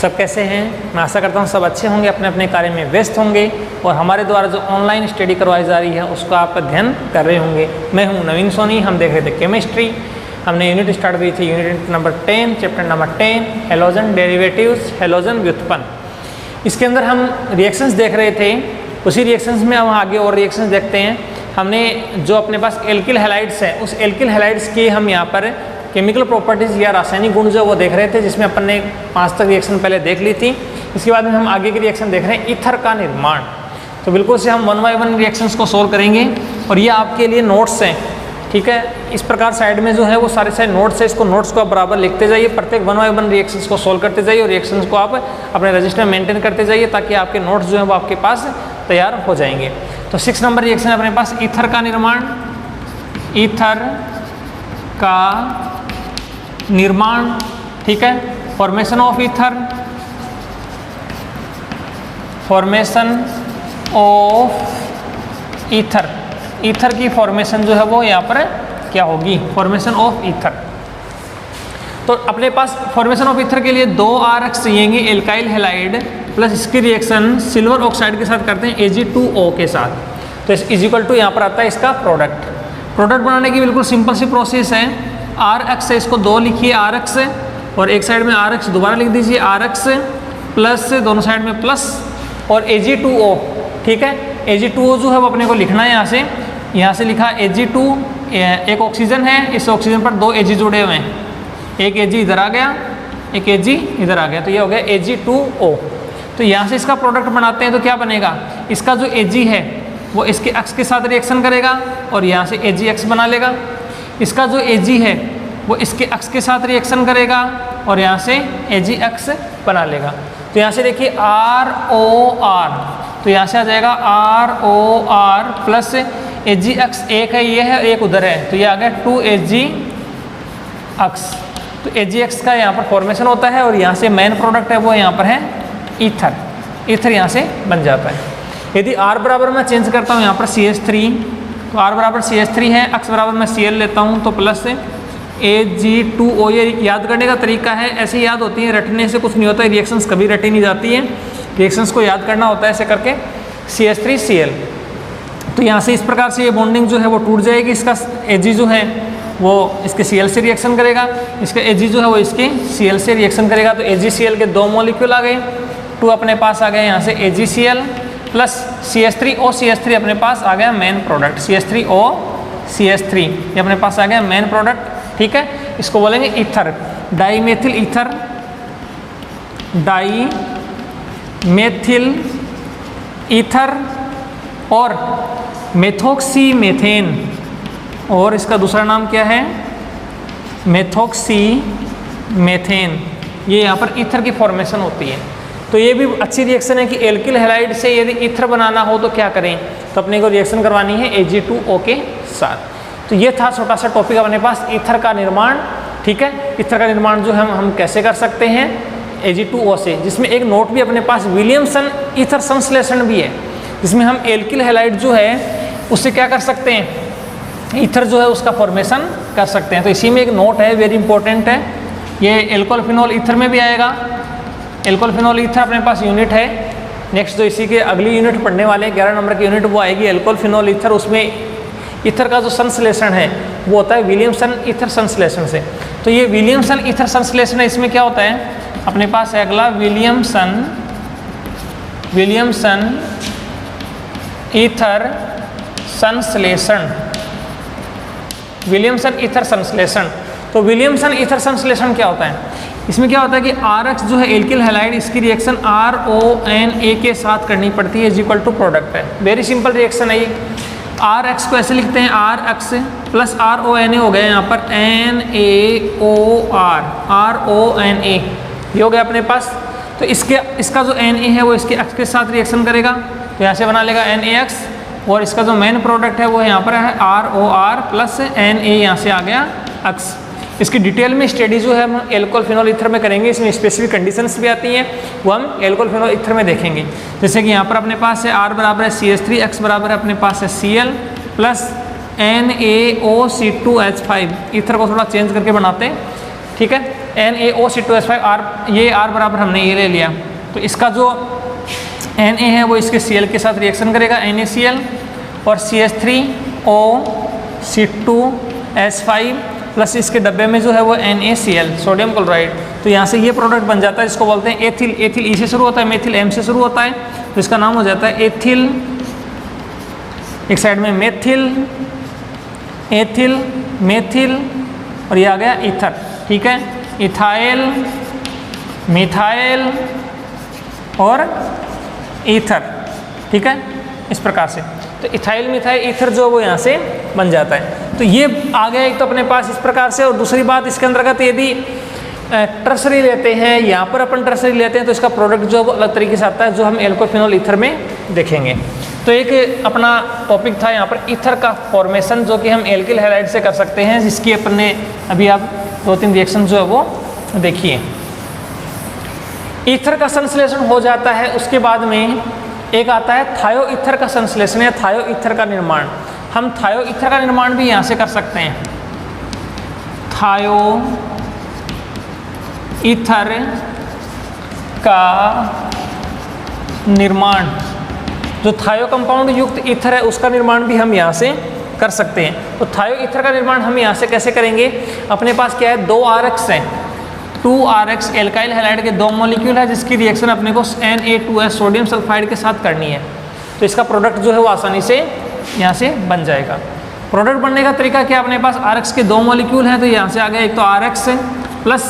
सब कैसे हैं? मैं आशा करता हूँ सब अच्छे होंगे, अपने अपने कार्य में व्यस्त होंगे और हमारे द्वारा जो ऑनलाइन स्टडी करवाई जा रही है उसका आप अध्ययन कर रहे होंगे। मैं हूँ नवीन सोनी। हम देख रहे थे केमिस्ट्री। हमने यूनिट स्टार्ट की थी, unit number 10, chapter number 10, halogen derivatives, halogen व्युत्पन्न। इसके अंदर हम रिएक्शंस देख रहे थे। उसी रिएक्शंस में हम आगे और रिएक्शंस देखते हैं। हमने जो अपने पास एल्किल हैलाइड्स है, उस एल्किल हैलाइड्स की हम यहाँ पर केमिकल प्रॉपर्टीज़ या रासायनिक गुण जो वो देख रहे थे, जिसमें अपन ने 5 तक रिएक्शन पहले देख ली थी। इसके बाद में हम आगे की रिएक्शन देख रहे हैं, ईथर का निर्माण। तो बिल्कुल से हम 1 बाय 1 रिएक्शंस को सोल्व करेंगे और ये आपके लिए नोट्स हैं, ठीक है। इस प्रकार साइड में जो है वो सारे नोट्स है, इसको नोट्स को आप बराबर लिखते जाइए। प्रत्येक 1 बाय 1 रिएक्शंस को सोल्व करते जाइए और रिएक्शंस को आप अपने रजिस्टर में मेंटेन करते जाइए, ताकि आपके नोट्स जो है वो आपके पास तैयार हो जाएंगे। तो 6 नंबर रिएक्शन है अपने पास, ईथर का निर्माण। ईथर का निर्माण, ठीक है। Formation of ether, formation of ether, ether की फॉर्मेशन जो है वो यहाँ पर क्या होगी, फॉर्मेशन ऑफ ईथर। तो अपने पास फॉर्मेशन ऑफ ईथर के लिए 2 RX चाहिएंगे, एल्काइल हैलाइड प्लस इसकी रिएक्शन सिल्वर ऑक्साइड के साथ करते हैं Ag2O के साथ। तो इज इक्वल टू यहाँ पर आता है इसका प्रोडक्ट। प्रोडक्ट बनाने की बिल्कुल सिंपल सी प्रोसेस है। RX है, इसको 2 लिखिए RX और एक साइड में RX दोबारा लिख दीजिए RX प्लस दोनों साइड में प्लस और Ag2O, ठीक है। Ag2O जो है वो अपने को लिखना है यहाँ से लिखा Ag2, एक ऑक्सीजन है, इस ऑक्सीजन पर 2 Ag जुड़े हुए हैं, एक Ag इधर आ गया, एक Ag इधर आ गया, तो ये हो गया Ag2O। तो यहाँ से इसका प्रोडक्ट बनाते हैं तो क्या बनेगा, इसका जो Ag है वो इसके अक्स के साथ रिएक्शन करेगा और यहाँ से AgX बना लेगा। इसका जो Ag है वो इसके अक्स के साथ रिएक्शन करेगा और यहाँ से AgX बना लेगा। तो यहाँ से देखिए ROR, तो यहाँ से आ जाएगा ROR प्लस AgX, एक है ये है एक उधर है, तो ये आ गया 2AgX। तो AgX का यहाँ पर फॉर्मेशन होता है और यहाँ से मेन प्रोडक्ट है वो यहाँ पर है ईथर। ईथर यहाँ से बन जाता है। यदि R बराबर मैं चेंज करता हूँ यहाँ पर CH3, तो R बराबर CH3 है, X बराबर मैं Cl लेता हूँ तो प्लस Ag2O। ये याद करने का तरीका है, ऐसे याद होती है, रटने से कुछ नहीं होता है, रिएक्शंस कभी रटी नहीं जाती है, रिएक्शंस को याद करना होता है ऐसे करके CH3Cl। तो यहाँ से इस प्रकार से ये बॉन्डिंग जो है वो टूट जाएगी। इसका Ag जो है वो इसके Cl से रिएक्शन करेगा, इसका Ag जो है वो इसके Cl से रिएक्शन करेगा। तो AgCl के 2 मॉलिक्यूल आ गए, 2 अपने पास आ गए यहाँ से AgCl प्लस CH3O अपने पास आ गया मेन प्रोडक्ट, CH3O ये अपने पास आ गया मेन प्रोडक्ट, ठीक है। इसको बोलेंगे ether, dimethyl ether, dimethyl ether और मेथोक्सी मेथेन, और इसका दूसरा नाम क्या है, मेथोक्सी मेथेन। ये यहाँ पर ईथर की फॉर्मेशन होती है। तो ये भी अच्छी रिएक्शन है कि एल्किल हैलाइड से यदि ईथर बनाना हो तो क्या करें, तो अपने को रिएक्शन करवानी है Ag2O के साथ। तो ये था छोटा सा टॉपिक अपने पास, ईथर का निर्माण, ठीक है। ईथर का निर्माण जो हम कैसे कर सकते हैं Ag2O से, जिसमें एक नोट भी अपने पास विलियमसन ईथर संश्लेषण भी है, जिसमें हम एल्किल हैलाइड जो है उससे क्या कर सकते हैं, ईथर जो है उसका फॉर्मेशन कर सकते हैं। तो इसी में एक नोट है, वेरी इंपॉर्टेंट है, ये एल्कोहल फिनॉल ईथर में भी आएगा। एल्कोहल फिनॉल ईथर अपने पास यूनिट है। नेक्स्ट जो इसी के अगली यूनिट पढ़ने वाले 11 नंबर की यूनिट वो आएगी एल्कोहल फिनॉल ईथर। उसमें ईथर का जो संश्लेषण है वो होता है विलियमसन ईथर संश्लेषण से। तो ये विलियमसन ईथर संश्लेषण है, इसमें क्या होता है अपने पास है अगला विलियमसन ईथर संश्लेषण, विलियमसन ईथर संश्लेषण। तो विलियमसन ईथर संश्लेषण क्या होता है, इसमें क्या होता है कि RX जो है एल्किल हैलाइड, इसकी रिएक्शन RONA के साथ करनी पड़ती है, इज इक्वल टू प्रोडक्ट है। वेरी सिंपल रिएक्शन है ये। RX को ऐसे लिखते हैं RX प्लस RONA हो गया यहाँ पर NaOR, RONA ये हो गया अपने पास। तो इसका जो Na है वो इसके X के साथ रिएक्शन करेगा, तो यहाँ से बना लेगा NaX, और इसका जो मेन प्रोडक्ट है वो यहाँ पर है ROR प्लस Na, यहाँ से आ गया X। इसकी डिटेल में स्टडी जो है हम एल्कोहल फिनॉल ईथर में करेंगे, इसमें स्पेसिफिक कंडीशंस भी आती हैं, वो हम एल्कोहल फिनॉल ईथर में देखेंगे। जैसे कि यहाँ पर अपने पास है R बराबर है CH3, X बराबर है अपने पास है Cl प्लस NaOC2H5। ईथर को थोड़ा चेंज करके बनाते हैं, ठीक है। NaOC2S5 R, ये R बराबर हमने ये ले लिया, तो इसका जो Na है वो इसके Cl के साथ रिएक्शन करेगा NaCl, और CH3OC2S5 प्लस इसके डब्बे में जो है वो NaCl सोडियम क्लोराइड। तो यहाँ से ये प्रोडक्ट बन जाता है, इसको बोलते हैं एथिल। एथिल ई से शुरू होता है, मेथिल M से शुरू होता है, तो इसका नाम हो जाता है एथिल। एक साइड में मेथिल, एथिल, मेथिल, और ये आ गया ईथर, ठीक है। इथाइल, मिथाइल और ईथर, ठीक है, इस प्रकार से। तो इथाइल, मिथाइल, ईथर जो वो यहाँ से बन जाता है। तो ये आ गया एक तो अपने पास इस प्रकार से। और दूसरी बात इसके अंतर्गत यदि टर्सरी लेते हैं, यहाँ पर अपन टर्सरी लेते हैं, तो इसका प्रोडक्ट जो अलग तरीके से आता है, जो हम एल्कोफिनॉल ईथर में देखेंगे। तो एक अपना टॉपिक था यहाँ पर ईथर का फॉर्मेशन, जो कि हम एल्किल हैलाइड से कर सकते हैं, जिसकी अपन ने अभी आप 2-3 रिएक्शन जो है वो देखिए। ईथर का संश्लेषण हो जाता है, उसके बाद में एक आता है थायो ईथर का संश्लेषण या थायो ईथर का निर्माण। हम थायो ईथर का निर्माण भी यहाँ से कर सकते हैं। थायो ईथर का निर्माण, जो थायो कंपाउंड युक्त ईथर है उसका निर्माण भी हम यहाँ से कर सकते हैं। तो थायो ईथर का निर्माण हम यहाँ से कैसे करेंगे? अपने पास क्या है, 2 RX हैं, 2 RX एल्काइल हैलाइड के 2 मॉलिक्यूल है, जिसकी रिएक्शन अपने को Na2S सोडियम सल्फाइड के साथ करनी है। तो इसका प्रोडक्ट जो है वो आसानी से यहाँ से बन जाएगा। प्रोडक्ट बनने का तरीका क्या, अपने पास RX के 2 मॉलिक्यूल हैं, तो यहाँ से आ गया एक तो RX प्लस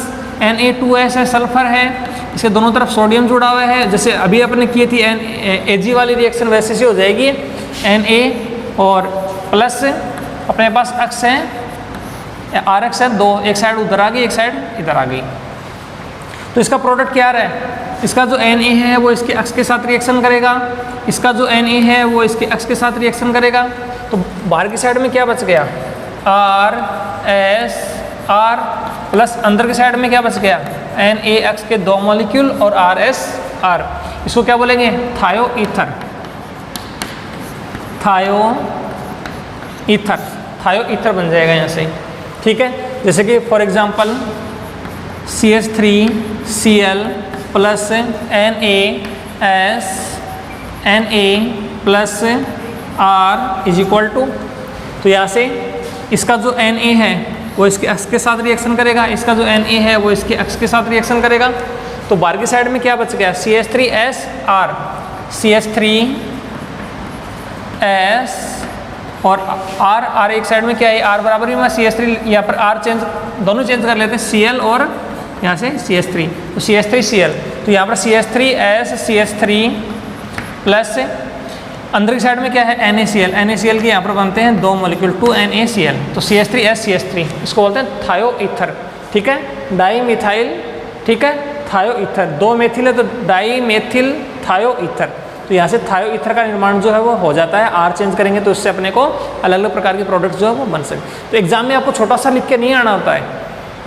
Na2S है, सल्फर है, इसके दोनों तरफ सोडियम जुड़ा हुआ है। जैसे अभी अपने की थी Ag वाली रिएक्शन, वैसे से हो जाएगी। Na और प्लस अपने पास X है, RX है 2, एक साइड उधर आ गई, एक साइड इधर आ गई। तो इसका प्रोडक्ट क्या आ रहा है, इसका जो Na है वो इसके X के साथ रिएक्शन करेगा, इसका जो Na है वो इसके X के साथ रिएक्शन करेगा। तो बाहर की साइड में क्या बच गया, RS R, प्लस अंदर की साइड में क्या बच गया, NaX के 2 मॉलिक्यूल और RS R। इसको क्या बोलेंगे, थायो ईथर। थायो ईथर, थायो ईथर बन जाएगा यहाँ से, ठीक है। जैसे कि for example CH3Cl plus Na plus R is equal to, तो यहाँ से इसका जो Na है वो इसके X के साथ रिएक्शन करेगा, इसका जो Na है वो इसके X के साथ रिएक्शन करेगा। तो बाहर की साइड में क्या बच गया, CH3SR, CH3S और R एक साइड में क्या है, R बराबर ही मैं CH3, यहाँ पर R चेंज, दोनों चेंज कर लेते हैं, Cl और यहाँ से CH3, तो CH3Cl। तो यहाँ पर CH3S CH3 प्लस अंदर की साइड में क्या है, NaCl। NaCl के यहाँ पर बनते हैं 2 मॉलिक्यूल, 2NaCl, तो CH3S CH3, इसको बोलते हैं थायो ईथर, ठीक है। डाई मिथाइल, ठीक है, थायो ईथर, 2 मेथिल है तो डाई मेथिल थायो ईथर। तो यहाँ से थायो ईथर का निर्माण जो है वो हो जाता है। R चेंज करेंगे तो इससे अपने को अलग अलग प्रकार के प्रोडक्ट जो है वो बन सकते। तो एग्जाम में आपको छोटा सा लिख के नहीं आना होता है,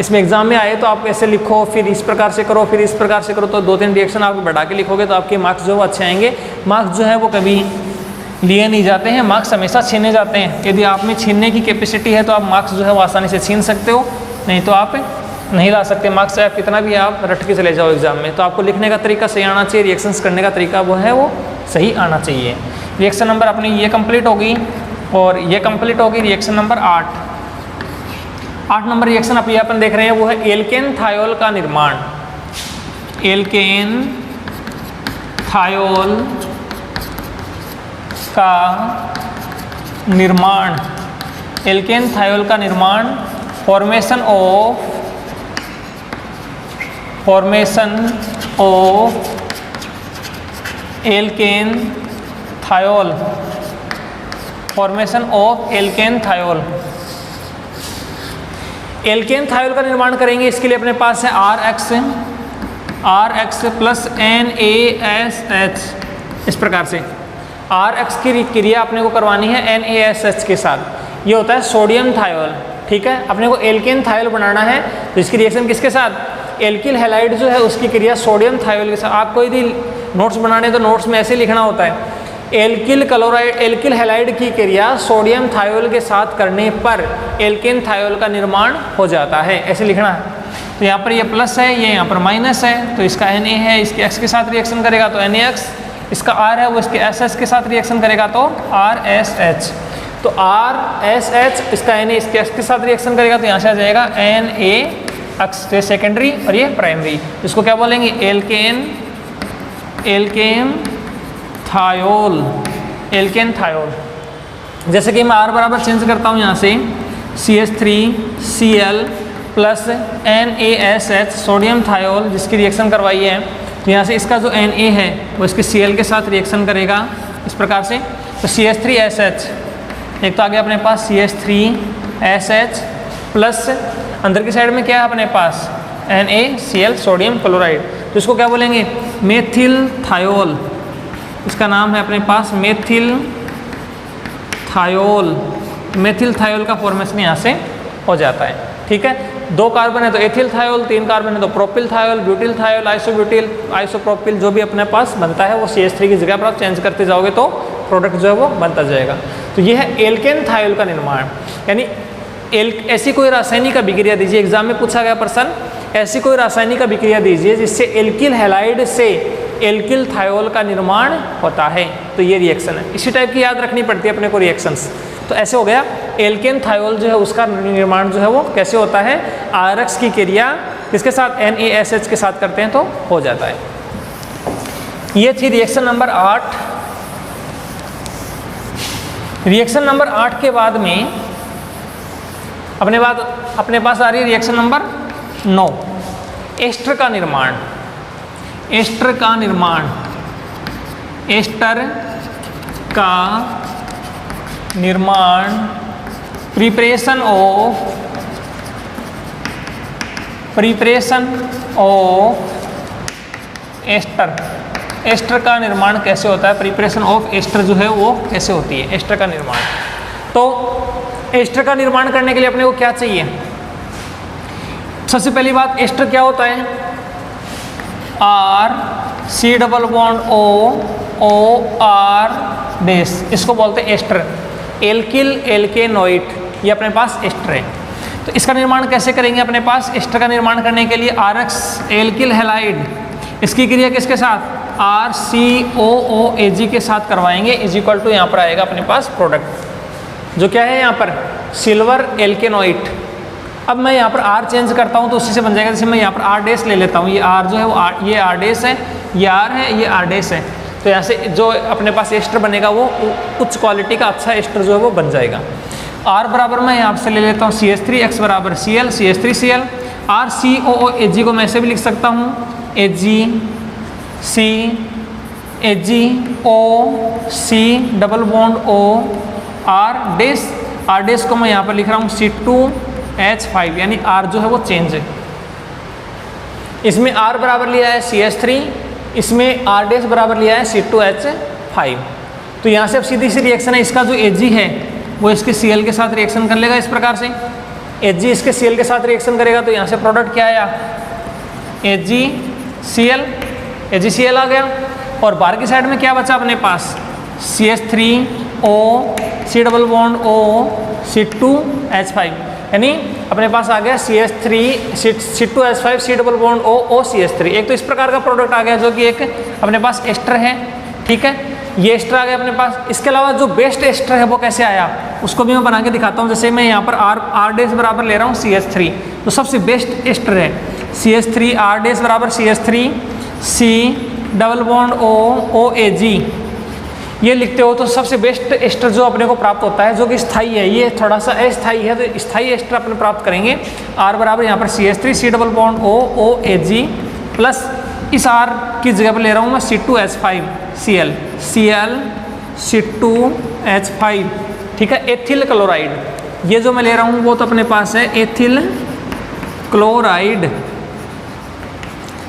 इसमें एग्जाम में आए तो आप ऐसे लिखो, फिर इस प्रकार से करो, फिर इस प्रकार से करो, तो 2-3 रिएक्शन आप बढ़ा के लिखोगे तो आपके मार्क्स जो है वो अच्छे आएंगे। मार्क्स जो है वो कभी लिए नहीं जाते हैं, मार्क्स हमेशा छीने जाते हैं। यदि आप में छीनने की कैपेसिटी है तो आप मार्क्स जो है वो आसानी से छीन सकते हो, नहीं तो आप नहीं ला सकते मार्क्स, चाहे कितना भी आप रट के चले जाओ एग्जाम में। तो आपको लिखने का तरीका सही आना चाहिए, रिएक्शंस करने का तरीका वो है वो सही आना चाहिए। रिएक्शन नंबर अपनी ये कंप्लीट होगी और ये कंप्लीट होगी रिएक्शन नंबर 8 नंबर रिएक्शन आप ये अपन देख रहे हैं वो है एल्केन थायोल का निर्माण। एल्केन थायोल का निर्माण, एल्केन थायोल का निर्माण, formation of alkane thiol, formation of alkane thiol. Alkane thiol का निर्माण करेंगे, इसके लिए अपने पास है RX प्लस NaSH, इस प्रकार से RX की क्रिया अपने को करवानी है NaSH के साथ, ये होता है सोडियम थायोल, ठीक है। अपने को एल्केन थायोल बनाना है तो इसकी रिएक्शन किसके साथ, एल्किल हैलाइड जो है उसकी क्रिया सोडियम थायोल के साथ। आपको यदि नोट्स बनाने तो नोट्स में ऐसे लिखना होता है, एल्किल क्लोराइड, एल्किल हैलाइड की क्रिया सोडियम थायोल के साथ करने पर एल्केन थायोल का निर्माण हो जाता है, ऐसे लिखना है। तो यहाँ पर ये प्लस है, ये यहाँ पर माइनस है, तो इसका Na है, इसके x के साथ रिएक्शन करेगा तो NaX, इसका R है वो इसके SS के साथ रिएक्शन करेगा तो RSH। तो RSH इसका Na इसके x के साथ रिएक्शन करेगा तो यहाँ से आ जाएगा NaX, ये सेकेंडरी और ये प्राइमरी। इसको क्या बोलेंगे? Alkane thiol, alkane thiol. जैसे कि मैं R बराबर चेंज करता हूँ यहाँ से CH3Cl plus NaSH sodium thiol जिसकी रिएक्शन करवाई है, तो यहाँ से इसका जो Na है वो इसके Cl के साथ रिएक्शन करेगा इस प्रकार से। तो CH3SH एक तो आ गया अपने पास CH3SH प्लस अंदर की साइड में क्या है अपने पास NaCl सोडियम क्लोराइड, तो इसको क्या बोलेंगे? Methyl thiol. इसका नाम है अपने पास मेथिल थायोल। मेथिल थायोल का फॉर्मेशन यहाँ से हो जाता है। ठीक है, 2 कार्बन है तो एथिल थायोल, 3 कार्बन है तो propyl thiol, butyl thiol, isobutyl, isopropyl जो भी अपने पास बनता है वो CH3 की जगह पर आप चेंज करते जाओगे तो प्रोडक्ट जो है वो बनता जाएगा। तो ये है एल्केन थायोल का निर्माण। यानी ऐसी कोई रासायनिक अभिक्रिया दीजिए, एग्जाम में पूछा गया प्रश्न, ऐसी कोई रासायनिक अभिक्रिया दीजिए जिससे एल्किल हैलाइड से एल्किल थायोल का निर्माण होता है, तो ये रिएक्शन है। इसी टाइप की याद रखनी पड़ती है अपने को रिएक्शंस। तो ऐसे हो गया एल्केन थायोल जो है उसका निर्माण जो है वो कैसे होता है? RX की क्रिया किसके साथ? NaSH के साथ करते हैं तो हो जाता है। ये थी रिएक्शन नंबर 8। रिएक्शन नंबर 8 के बाद में अपने पास आ रही है रिएक्शन नंबर 9, एस्टर का निर्माण। एस्टर का निर्माण, एस्टर का निर्माण, प्रिपरेशन ऑफ एस्टर। एस्टर का निर्माण कैसे होता है? प्रिपरेशन ऑफ एस्टर जो है वो कैसे होती है? एस्टर का निर्माण। तो एस्टर का निर्माण करने के लिए अपने को क्या चाहिए? सबसे पहली बात, एस्टर क्या होता है? R COR बेस, इसको बोलते हैं एस्टर। एल्किल एल्केनोइड, ये अपने पास एस्टर है। तो इसका निर्माण कैसे करेंगे? अपने पास एस्टर का निर्माण करने के लिए RX एल्किल हैलाइड, इसकी क्रिया किसके साथ? RCOOAg के साथ करवाएंगे, इज इक्वल टू यहाँ पर आएगा अपने पास प्रोडक्ट जो क्या है यहाँ पर? सिल्वर एल्केनोइड। अब मैं यहाँ पर R चेंज करता हूँ तो उसी से बन जाएगा। जैसे मैं यहाँ पर R डैश ले लेता हूँ, ये R जो है वो ये R डैश है, ये R है, ये R डैश है, तो यहाँ से जो अपने पास एस्टर बनेगा वो उच्च क्वालिटी का अच्छा एस्टर जो है वो बन जाएगा। R बराबर मैं यहाँ से ले लेता हूँ CH3, X बराबर Cl, CH3Cl। RCOOAg को मैं ऐसे भी लिख सकता हूँ AgCO double bond O R dash को मैं यहाँ पर लिख रहा हूँ C2H5, यानी R जो है वो चेंज है। इसमें R बराबर लिया है CH3, इसमें R डैश बराबर लिया है C2H5। तो यहाँ से अब सीधी सी रिएक्शन है, इसका जो Ag है वो इसके Cl के साथ रिएक्शन कर लेगा इस प्रकार से। Ag इसके Cl के साथ रिएक्शन करेगा तो यहाँ से प्रोडक्ट क्या आया? AgCl आ गया। और बाहर की साइड में क्या बचा अपने पास? CH3O C double bond O C2H5, यानी अपने पास आ गया C2H5 C double bond O CH3। एक तो इस प्रकार का प्रोडक्ट आ गया जो कि एक अपने पास एस्टर है। ठीक है, ये एस्टर आ गया अपने पास। इसके अलावा जो बेस्ट एस्टर है वो कैसे आया उसको भी मैं बना के दिखाता हूँ। जैसे मैं यहाँ पर R डैश बराबर ले रहा हूँ CH3, तो सबसे बेस्ट एस्टर है CH3, R डैश बराबर CH3 C double bond OAG, ये लिखते हो तो सबसे बेस्ट एस्टर जो अपने को प्राप्त होता है जो कि स्थायी है। ये थोड़ा सा अस्थायी है तो स्थायी एस्टर अपने प्राप्त करेंगे। R बराबर यहाँ पर CH3 C double bond OAG plus इस R की जगह पर ले रहा हूँ मैं C2H5 Cl C2H5। ठीक है, एथिल क्लोराइड, ये जो मैं ले रहा हूँ वो तो अपने पास है एथिल क्लोराइड,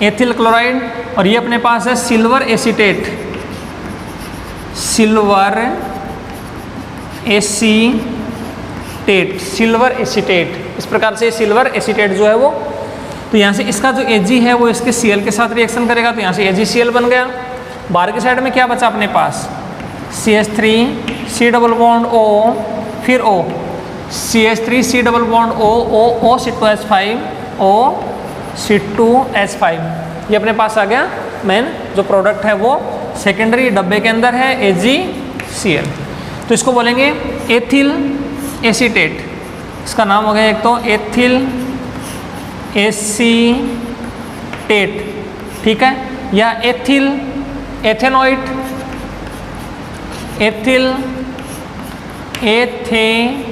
एथिल क्लोराइड। और ये अपने पास है सिल्वर एसीटेट, सिल्वर एसीटेट। इस प्रकार से सिल्वर एसीटेट जो है वो, तो यहाँ से इसका जो Ag है वो इसके Cl के साथ रिएक्शन करेगा तो यहाँ से AgCl बन गया। बाहर की साइड में क्या बचा अपने पास? CH3 C double bond O फिर O, CH3 C double bond O C2H5 O C2H5, ये अपने पास आ गया मेन जो प्रोडक्ट है वो सेकेंडरी डब्बे के अंदर है AgCl। तो इसको बोलेंगे एथिल एसीटेट, इसका नाम हो गया एक तो एथिल एसीटेट, ठीक है, या ethyl ethanoate, ethyl ethanoate,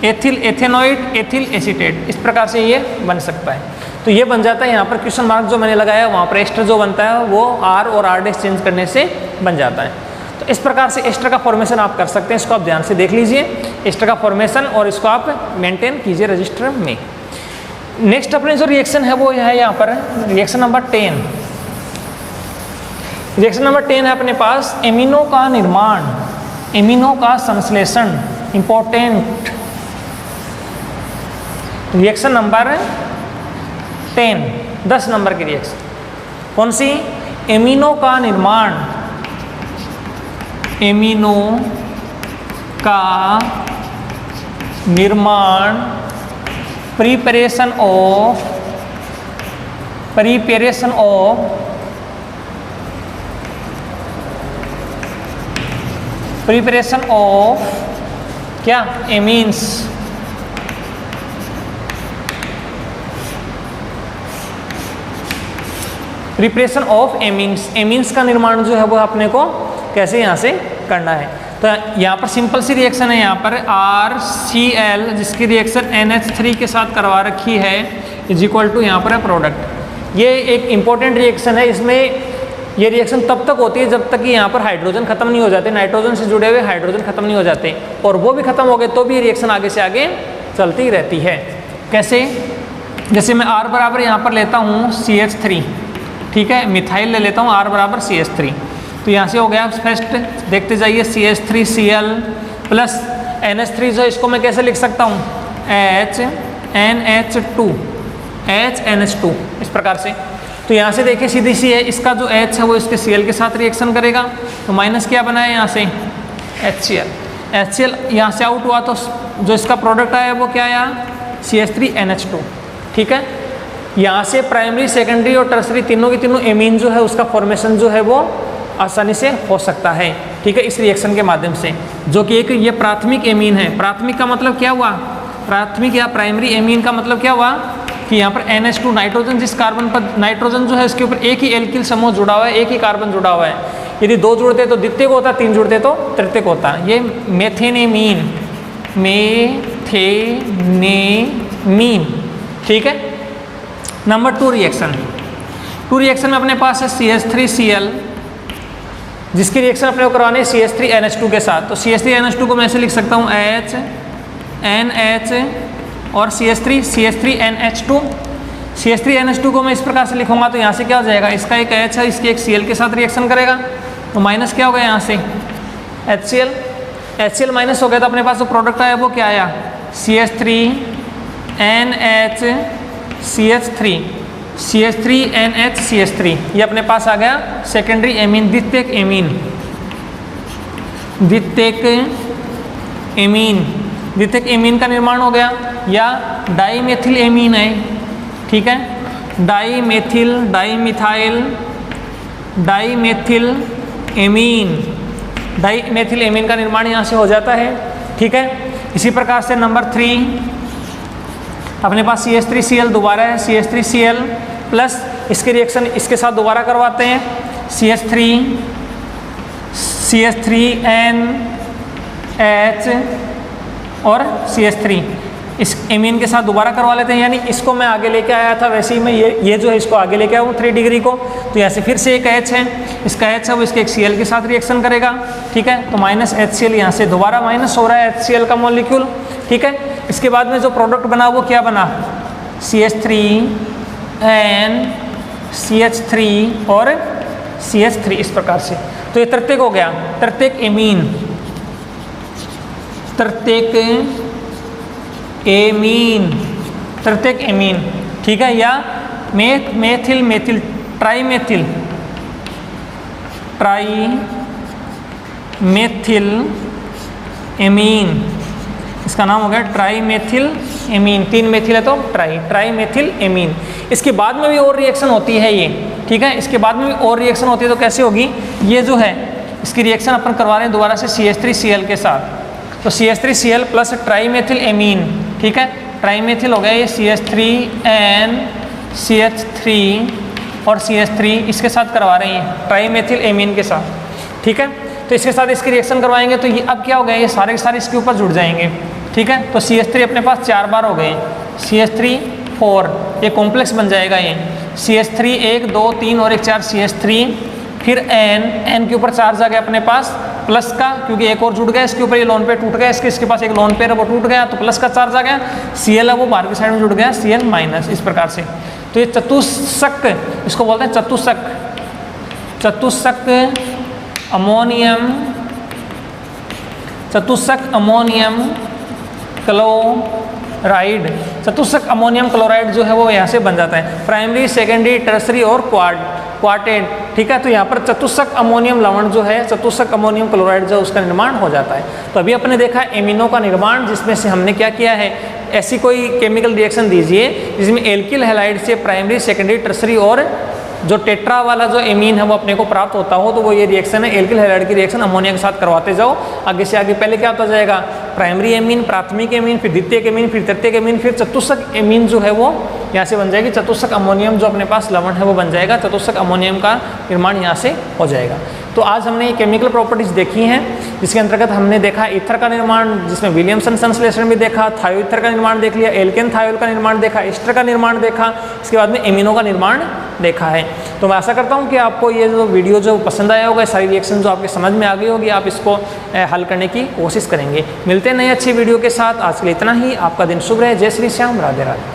ethyl ethanoate, ethyl acetate, इस प्रकार से ये बन सकता है। तो ये बन जाता है, यहाँ पर क्वेश्चन मार्क जो मैंने लगाया वहाँ पर एस्टर जो बनता है वो R और R डैश चेंज करने से बन जाता है। तो इस प्रकार से एस्टर का फॉर्मेशन आप कर सकते हैं, इसको आप ध्यान से देख लीजिए एस्टर का फॉर्मेशन, और इसको आप मेंटेन कीजिए रजिस्टर में। नेक्स्ट अपने जो रिएक्शन है वो है यहाँ पर रिएक्शन नंबर 10। रिएक्शन नंबर 10 है अपने पास एमिनो का निर्माण, एमिनो का संश्लेषण, इंपॉर्टेंट रिएक्शन नंबर 10 नंबर की रिएक्शन कौन सी? एमिनो का निर्माण, एमिनो का निर्माण, प्रिपरेशन ऑफ क्या? Amines, preparation of amines, amines का निर्माण जो है वो अपने को कैसे यहाँ से करना है। तो यहाँ पर सिंपल सी रिएक्शन है, यहाँ पर RCl जिसकी रिएक्शन NH3 के साथ करवा रखी है इज इक्वल टू यहाँ पर है प्रोडक्ट। ये एक इंपॉर्टेंट रिएक्शन है, इसमें ये रिएक्शन तब तक होती है जब तक कि यहाँ पर हाइड्रोजन खत्म नहीं हो जाते, नाइट्रोजन से जुड़े हुए हाइड्रोजन खत्म नहीं हो जाते, और वो भी खत्म हो गए तो भी रिएक्शन आगे से आगे चलती रहती है। कैसे? जैसे मैं R बराबर यहाँ पर लेता हूँ CH3, ठीक है, मिथाइल ले लेता हूँ R बराबर CH3, तो यहाँ से हो गया फर्स्ट, देखते जाइए CH3Cl प्लस NH3 जो इसको मैं कैसे लिख सकता हूँ HNH2 इस प्रकार से। तो यहाँ से देखिए सीधी सी है, इसका जो H है वो इसके Cl के साथ रिएक्शन करेगा, तो माइनस क्या बना है यहाँ से HCl यहाँ से आउट हुआ, तो जो इसका प्रोडक्ट आया वो क्या आया CH3NH2, ठीक है। यहाँ से प्राइमरी, सेकेंडरी और टर्सरी तीनों की तीनों एमीन जो है उसका फॉर्मेशन जो है वो आसानी से हो सकता है, ठीक है, इस रिएक्शन के माध्यम से, जो कि एक ये प्राथमिक एमीन है। प्राथमिक का मतलब क्या हुआ? प्राथमिक या प्राइमरी एमीन का मतलब क्या हुआ कि यहाँ पर NH2 नाइट्रोजन, जिस कार्बन पर नाइट्रोजन जो है इसके ऊपर एक ही एल्किल समूह जुड़ा हुआ है, एक ही कार्बन जुड़ा हुआ है, यदि दो जुड़ते तो द्वितीयक होता, तीन जुड़ते तो तृतीयक होता। ये मेथेनेमीन, मेथेनेमीन, ठीक है। नंबर 2 रिएक्शन, 2 रिएक्शन में अपने पास है CH3Cl जिसकी रिएक्शन अपने को करवानी है CH3NH2 के साथ। तो CH3NH2 को मैं ऐसे लिख सकता हूँ HNH और CH3NH2। CH3NH2 को मैं इस प्रकार से लिखूंगा, तो यहाँ से क्या हो जाएगा, इसका एक H है, इसके एक Cl के साथ रिएक्शन करेगा, तो माइनस क्या हो गया यहाँ से HCl माइनस हो गया, तो अपने पास जो प्रोडक्ट आया वो क्या आया CH3NHCH3 ये अपने पास आ गया सेकेंडरी एमीन, द्वितीयक एमीन का निर्माण हो गया, या डाईमेथिल एमीन है, ठीक है, डाईमेथिल एमीन का निर्माण यहाँ से हो जाता है, ठीक है। इसी प्रकार से नंबर 3 अपने पास CH3Cl दोबारा है, CH3Cl प्लस इसके रिएक्शन इसके साथ दोबारा करवाते हैं CH3NH और CH3 इस एमीन के साथ दोबारा करवा लेते हैं, यानी इसको मैं आगे लेके आया था वैसे ही मैं ये जो है इसको आगे लेके आया हूँ 3 डिग्री को, तो यहाँ से फिर से एक H है, इसका H है वो इसके एक Cl के साथ रिएक्शन करेगा, ठीक है, तो माइनस HCl यहाँ से दोबारा माइनस हो रहा है HCl का मॉलिक्यूल, ठीक है। इसके बाद में जो प्रोडक्ट बना वो क्या बना CH3NCH3 और CH3 इस प्रकार से। तो ये तृतीयक हो गया, तृतीयक एमीन, ठीक है, या मेथिल ट्राईमेथिल एमीन, इसका नाम हो गया ट्राईमेथिल एमीन, 3 मेथिल है तो ट्राई मेथिल एमीन। इसके बाद में भी और रिएक्शन होती है ये, ठीक है, इसके बाद में भी और रिएक्शन होती है तो कैसे होगी, ये जो है इसकी रिएक्शन अपन करवा रहे हैं दोबारा से CH3Cl के साथ। तो CH3Cl plus try methyl amine, ठीक है, ट्राई मेथिल हो गया ये CH3N CH3 और CH3 इसके साथ करवा रहे हैं ट्राई मेथिल एमीन के साथ, ठीक है। तो इसके साथ इसकी रिएक्शन करवाएंगे तो ये अब क्या हो गया, ये सारे के सारे इसके ऊपर जुड़ जाएंगे, ठीक है। तो CH3 अपने पास 4 बार हो गए, CH3 4, ये कॉम्प्लेक्स बन जाएगा ये CH3 1 2 3 और 1 4 CH3, फिर N के ऊपर चार्ज आ गया अपने पास प्लस का, क्योंकि एक और जुड़ गया इसके ऊपर, ये लोन पेयर टूट गया, इसके पास एक लोन पेयर है वो टूट गया तो प्लस का चार्ज आ गया, Cl है वो बाहर की साइड में जुड़ गया Cl माइनस, इस प्रकार से। तो ये चतुष्क, इसको बोलते हैं चतुष्क अमोनियम क्लोराइड, चतुष्क अमोनियम क्लोराइड जो है वो यहाँ से बन जाता है, प्राइमरी सेकेंडरी टर्सरी और क्वार्टेट, ठीक है। तो यहाँ पर चतुष्क अमोनियम लवण जो है, चतुष्क अमोनियम क्लोराइड जो उसका निर्माण हो जाता है। तो अभी अपने देखा एमिनो का निर्माण, जिसमें से हमने क्या किया है, ऐसी कोई केमिकल रिएक्शन दीजिए जिसमें एल्किल हैलाइड से प्राइमरी सेकेंडरी टर्सरी और जो टेट्रा वाला जो एमीन है वो अपने को प्राप्त होता हो, तो वो ये रिएक्शन है एल्किल हैलाइड की रिएक्शन अमोनिया के साथ करवाते जाओ, आगे से आगे पहले क्या होता जाएगा, प्राइमरी एमीन, प्राथमिक एमीन, फिर द्वितीयक एमीन, फिर तृतीयक एमीन, फिर चतुष्क एमीन जो है वो यहाँ से बन जाएगी, चतुष्क अमोनियम जो अपने पास लवण है वो बन जाएगा, चतुष्क अमोनियम का निर्माण यहाँ से हो जाएगा। तो आज हमने ये केमिकल प्रॉपर्टीज देखी हैं, जिसके अंतर्गत हमने देखा ईथर का निर्माण, जिसमें विलियमसन संश्लेषण भी देखा, थायोईथर का निर्माण देख लिया, एल्केन थायोल का निर्माण देखा, एस्टर का निर्माण देखा, इसके बाद में एमिनो का निर्माण देखा है। तो मैं आशा करता हूँ कि आपको ये जो वीडियो जो पसंद आया होगा, सारी रिएक्शन जो आपके समझ में आ गई होगी, आप इसको हल करने की कोशिश करेंगे। मिलते हैं नई अच्छी वीडियो के साथ, आज के लिए इतना ही। आपका दिन शुभ रहे। जय श्री श्याम, राधे राधे।